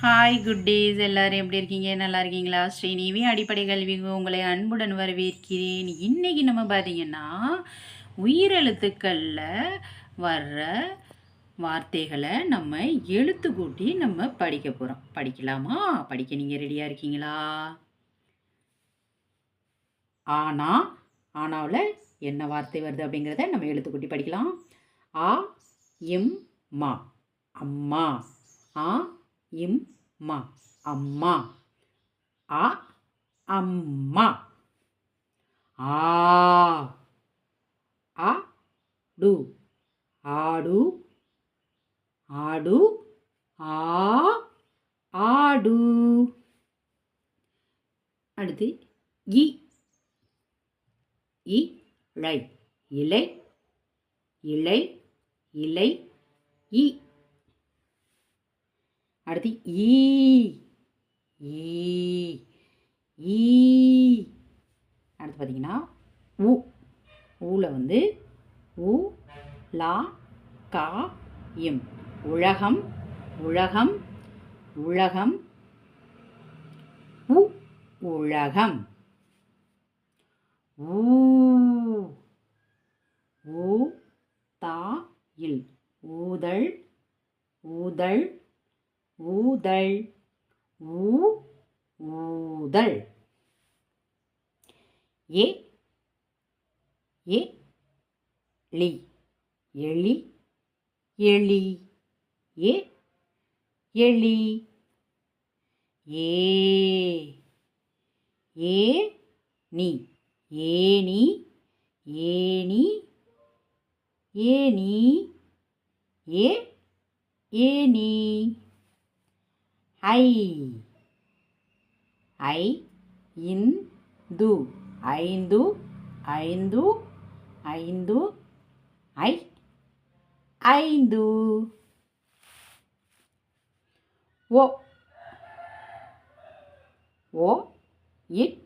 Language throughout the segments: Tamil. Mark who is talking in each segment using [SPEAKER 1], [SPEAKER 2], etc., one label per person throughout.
[SPEAKER 1] ஹாய் குட் டேஸ் எல்லாரும் எப்படி இருக்கீங்க? நல்லா இருக்கீங்களா? ஸ்ரீநிவி அடிப்படை கல்விக்கு உங்களை அன்புடன் வரவேற்கிறேன். இன்னைக்கு நம்ம பார்த்தீங்கன்னா உயிரெழுத்துக்களில் வர்ற வார்த்தைகளை நம்ம எழுத்து கூட்டி நம்ம படிக்க போகிறோம். படிக்கலாமா? படிக்க நீங்கள் ரெடியாக இருக்கீங்களா? ஆனா ஆனாவில் என்ன வார்த்தை வருது அப்படிங்கிறத நம்ம எழுத்து கூட்டி படிக்கலாம். ஆ இம் மா அம்மா. ஆ இம் மா அம்மா. அ அம்மா. ஆ அடு ஆடு ஆடு. ஆ ஆடு. அடுத்து இ இலை இலை இலை இலை இ. அடுத்து ஈ ஈ. அடுத்து பார்த்தீங்கன்னா உ ஊல வந்து உ லா கா இம் உலகம் உலகம் உலகம் உ உலகம். ஊ ஊ தா இல் ஊதல் ஊதல் ஊதல் ஊ ஊதல். ஏ எலி எலி எலி ஏ எலி. ஏனி ஏனி ஏனி ஏனி ஏ ஏனி. ஐ இந்து ஐந்து ஐந்து ஐந்து ஐ ஐந்து. ஓ ஓ இட்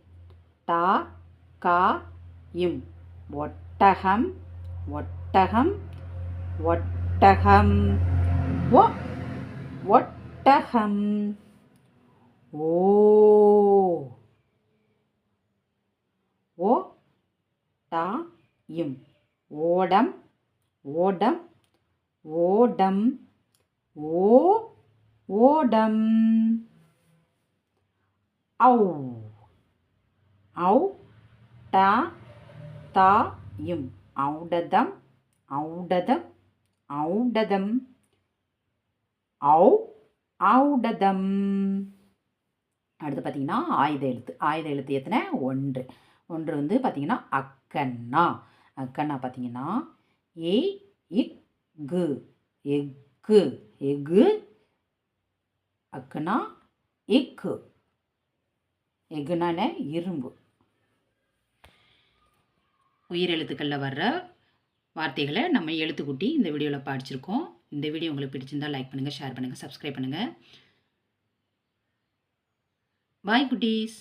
[SPEAKER 1] டா கா இம் ஒட்டகம் ஒட்டகம் ஒட்டகம் ஒ ஒட்டகம். ஓ ஓ டா இம் ஓடம் ஓடம் ஓடம் ஓ ஓடம். ஔ ஔ டா தா இம் ஔடதம் ஔடதம் ஔடதம் ஔ ஔடதம். அடுத்து பார்த்தீங்கன்னா ஆயுத எழுத்து எத்தனை? ஒன்று. ஒன்று வந்து பார்த்தீங்கன்னா அக்கண்ணா. அக்கண்ணா பார்த்தீங்கன்னா ஏ இக்கு எக்கு எக்கு அக்கண்ணா இக்கு எக்குனான இரும்பு. உயிரெழுத்துக்களில் வர்ற வார்த்தைகளை நம்ம எழுத்துக்கூட்டி இந்த வீடியோவில் படிச்சிருக்கோம். இந்த வீடியோ உங்களுக்கு பிடிச்சிருந்தால் லைக் பண்ணுங்கள், ஷேர் பண்ணுங்கள், சப்ஸ்கிரைப் பண்ணுங்கள். பாய் குட்டீஸ்.